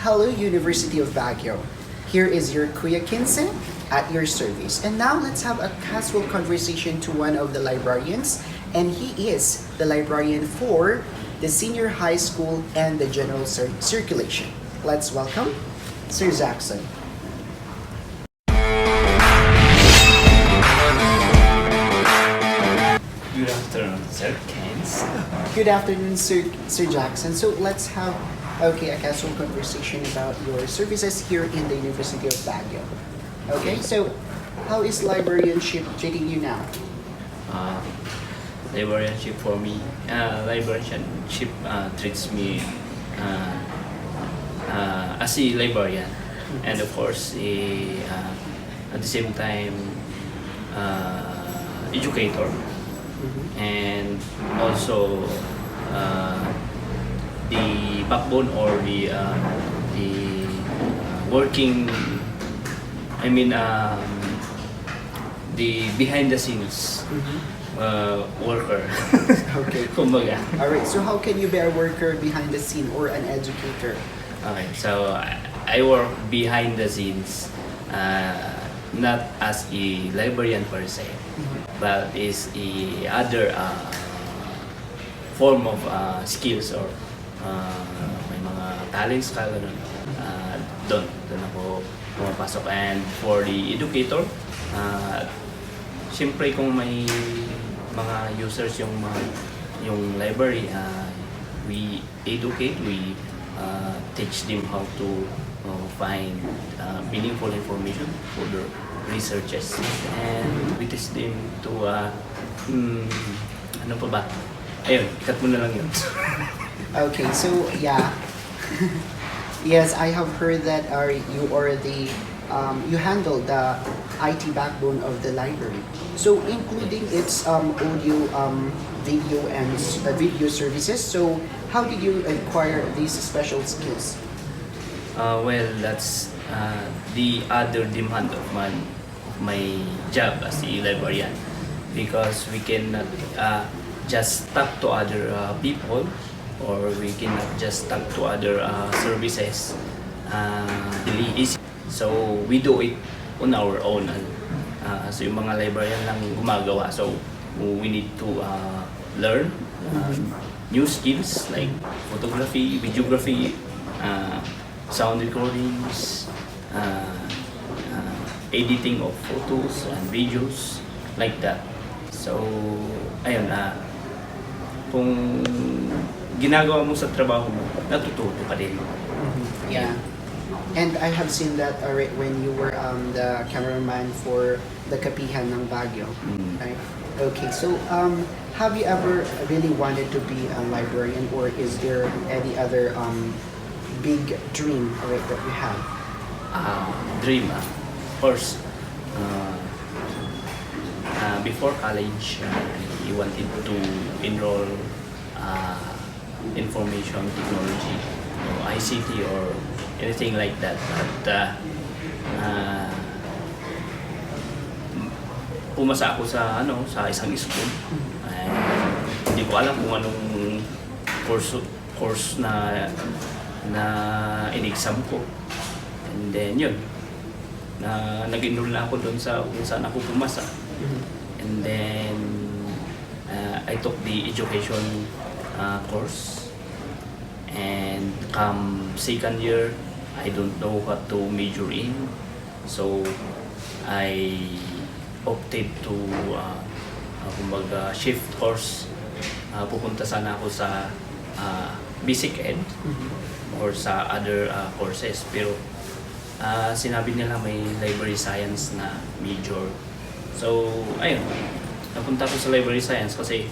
Hello, University of Baguio. Here is your Johnkinse at your service. And now let's have a casual conversation to one of the librarians. And he is the librarian for the senior high school and the general circulation. Let's welcome Sir Jackson. Good afternoon, Sir Kens. Good afternoon, Sir Jackson. So let's have a casual conversation about your services here in the University of Baguio. Okay, so how is librarianship treating you now? Uh, Librarianship for me, librarianship treats me as a librarian, and of course, at the same time, educator, and also the backbone or the working. I mean, the behind the scenes worker. Okay. Kumbaga. All right. So how can you be a worker behind the scene or an educator? Okay, so I work behind the scenes, not as a librarian per se, but is a other form of skills or may mga talents ka ganun. Doon ako pumapasok. And for the educator, siyempre kung may mga users yung library, we educate, we teach them how to find meaningful information for their researches, and we teach them to ano pa ba? Ayun, cut mo na lang yun. Okay, so yeah. Yes, I have heard that you are the you handle the IT backbone of the library. So including its audio, video and video services. So how did you acquire these special skills? Well, that's the other demand of my job as a librarian, because we cannot just talk to other people, or we cannot just talk to other services really easy. So we do it on our own. So yung mga librarian lang gumagawa. So we need to learn new skills like photography, videography, sound recordings, editing of photos and videos, like that. So ayun, kung ginagawa mo sa trabaho mo, natututo ka din. Yeah. And I have seen that when you were the cameraman for the Kapihan ng Baguio. Right? Okay, so have you ever really wanted to be a librarian, or is there any other big dream that you have? Dream, of course. Before college, I wanted to enroll information technology, or ICT, or anything like that. But pumasa ako sa isang school. Hindi ko alam kung anong course na in-exam ko. And then yun, nag-enroll na ako doon sa kung saan ako pumasa. And then I took the education course, and come second year, I don't know what to major in, so I opted to kumbaga shift course. Pupunta sana ako sa basic ed or sa other courses, pero sinabi nila may library science na major. So ayun, napunta ko sa library science kasi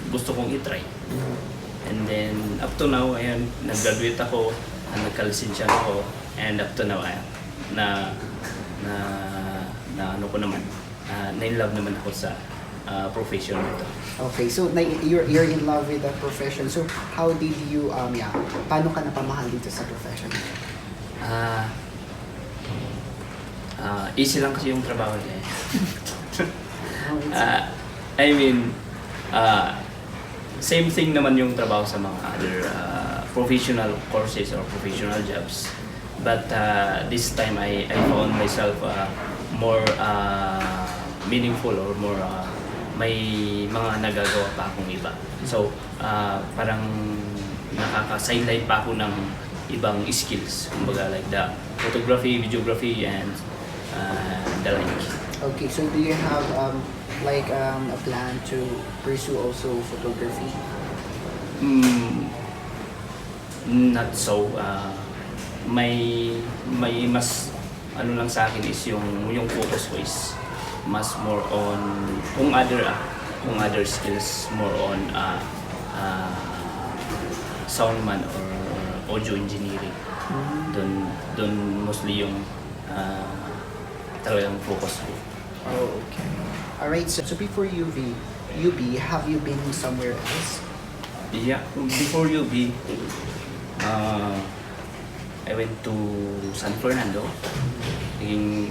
gusto kong i-try. And then up to now, ayun, nag-graduate ako, nagka-lisensya ako, and up to now, ayun, na ano ko naman, na-in-love naman ako sa profession nito. Okay, so you're in love with the profession. So how did you paano ka napamahal dito sa profession? Easy lang kasi yung trabaho niya. I mean, same thing naman yung trabaho sa mga other professional courses or professional jobs. But this time I found myself more meaningful or more may mga nagagawa pa akong iba. So parang nakaka-sideline pa ako ng ibang skills, kumbaga like the photography, videography, and the like. Okay, so do you have a plan to pursue also photography? Not so. May mas ano lang sa akin is yung focus ko is mas more on kung other skills more on soundman or audio engineering. Doon mostly yung talagang focus ko. Oh, okay. All right. So before UB, have you been somewhere else? Yeah, before UB, I went to San Fernando. Naging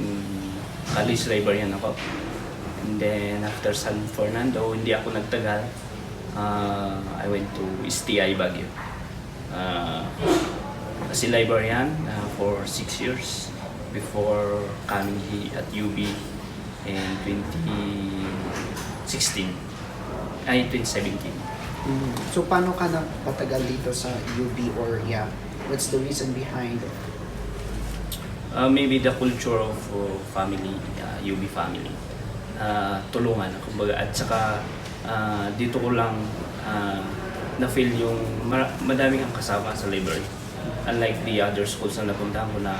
college librarian ako. And then after San Fernando, hindi ako nagtagal. I went to STI Baguio. As a librarian for 6 years before coming here at UB in 2017. So paano ka napatagal dito sa UB, or what's the reason behind it? Maybe the culture of family, UB family. Tulungan, kumbaga, at saka dito ko lang na-feel yung madaming ang kasama sa library. Unlike the other schools na napuntahan ko na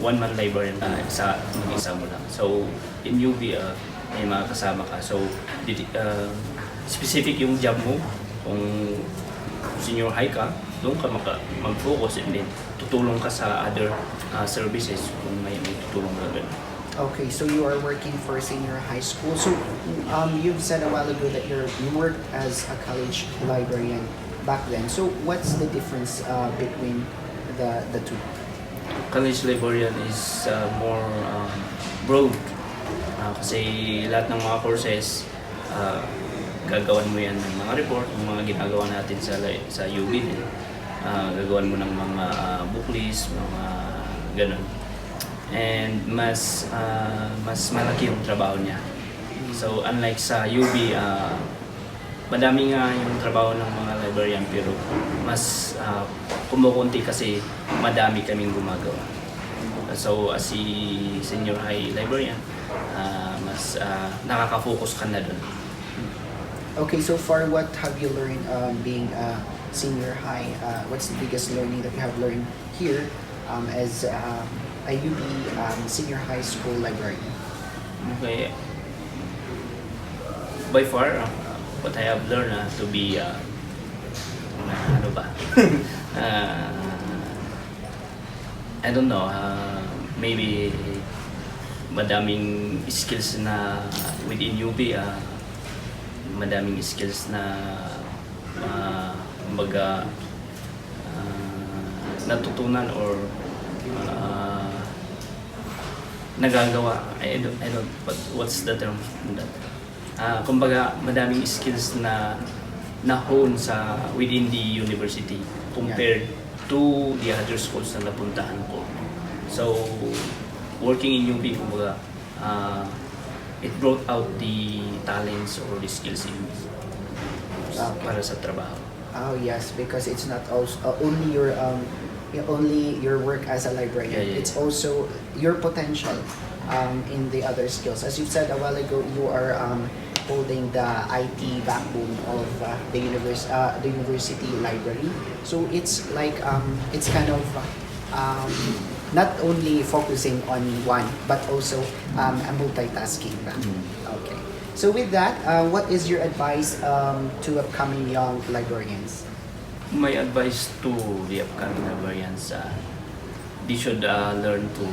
one-man librarian na mag-isa mo lang. So in UB, may mga kasama ka. So specific yung job mo. Kung senior high ka, doon ka mag-focus, and then tutulong ka sa other services kung may tutulong ka ganun. Okay, so you are working for senior high school. So you've said a while ago that you worked as a college librarian back then. So what's the difference between the two? College librarian is more broad. Kasi lahat ng mga courses, gagawan mo yan ng mga report, yung mga ginagawa natin sa UB din. Gagawan mo ng mga booklist, mga ganun. And mas malaki yung trabaho niya. So unlike sa UB, madami nga yung trabaho ng mga librarian, pero mas kumukunti kasi madami kaming gumagawa. So as a senior high librarian, mas nakaka-focus ka na dun. Okay, so far, what have you learned being a senior high? What's the biggest learning that you have learned here as a UB senior high school librarian? Okay. By far, what I have learned to be ano ba? I don't know. Maybe madaming skills na within UB. Madaming skills na natutunan or nagagawa. I don't what's the term for that? Kumbaga madaming skills na na-hone within the university compared to the other schools na napuntahan ko. So working in UB, kumbaga it brought out the talents or the skills in para sa trabaho. Oh yes, because it's not only your work as a librarian. It's also your potential in the other skills. As you said a while ago, you are holding the IT backbone of the university library. So it's like it's kind of not only focusing on one, but also a multitasking. Okay. So with that, what is your advice to upcoming young librarians? My advice to the upcoming librarians, they should learn to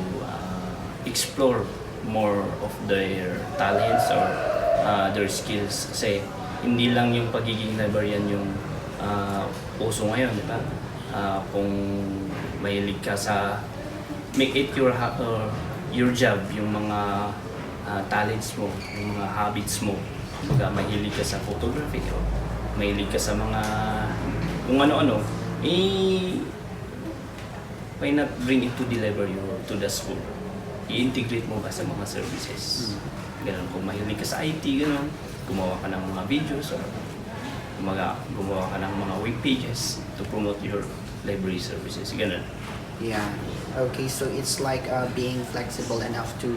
explore more of their talents or their skills. Kasi hindi lang yung pagiging librarian yung uso ngayon, di ba? Kung mahilig ka sa make it your job, yung mga talents mo, yung mga habits mo. Mahilig ka sa photography o mahilig ka sa mga kung ano-ano, eh, why not bring it to the library or to the school? I-integrate mo ba sa mga services? Ganun, kung mahilig ka sa IT, ganun, gumawa ka ng mga videos or gumawa ka ng mga web pages to promote your library services, ganun. Yeah. Okay, so it's like being flexible enough to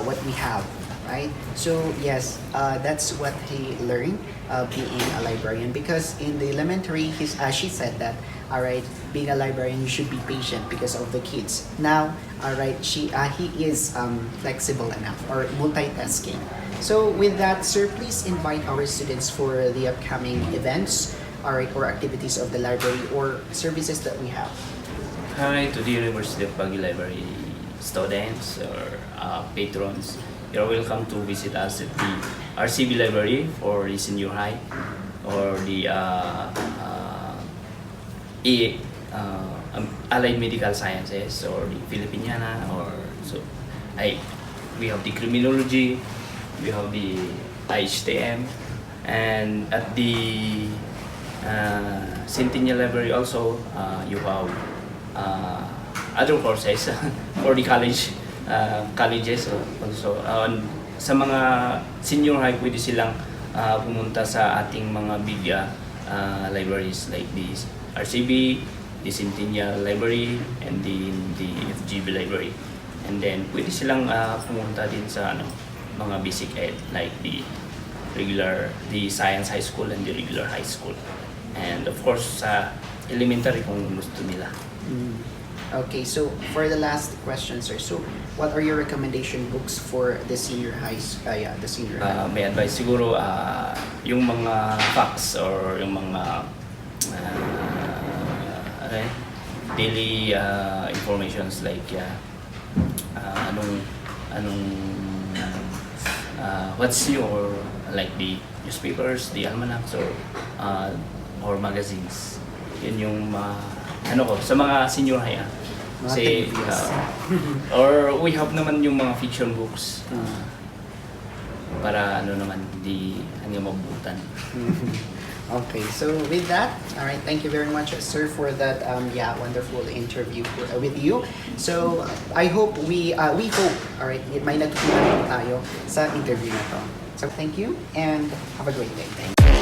what we have, right? So yes, that's what he learned being a librarian, because in the elementary, she said that, all right, being a librarian, you should be patient because of the kids. Now, all right, he is flexible enough or multitasking. So with that, sir, please invite our students for the upcoming events, all right, or activities of the library or services that we have. Hi to the University of Baguio Library students or patrons. You're welcome to visit us at the RCB Library for the senior high or the Allied Medical Sciences or the Filipiniana or so. We have the criminology, we have the IHTM, and at the Centennial Library also you have other courses for the colleges also. Sa mga senior high, pwede silang pumunta sa ating mga big libraries like the RCB, the Centennial Library, and the FGB Library. And then pwede silang pumunta din sa mga basic ed like the science high school and the regular high school. And of course sa elementary kung gusto nila. Okay, so for the last question, sir, so what are your recommendation books for the senior high? The senior high. May advice siguro yung mga facts or yung mga daily informations like what's your like the newspapers, the almanacs or magazines. Yun yung sa mga senior high kasi or we have naman yung mga fiction books para naman hindi mabutan. Okay, so with that, all right, thank you very much, sir, for that wonderful interview with you. So I hope we hope, all right, may natutunan tayo sa interview na to. So thank you and have a great day. Thank you.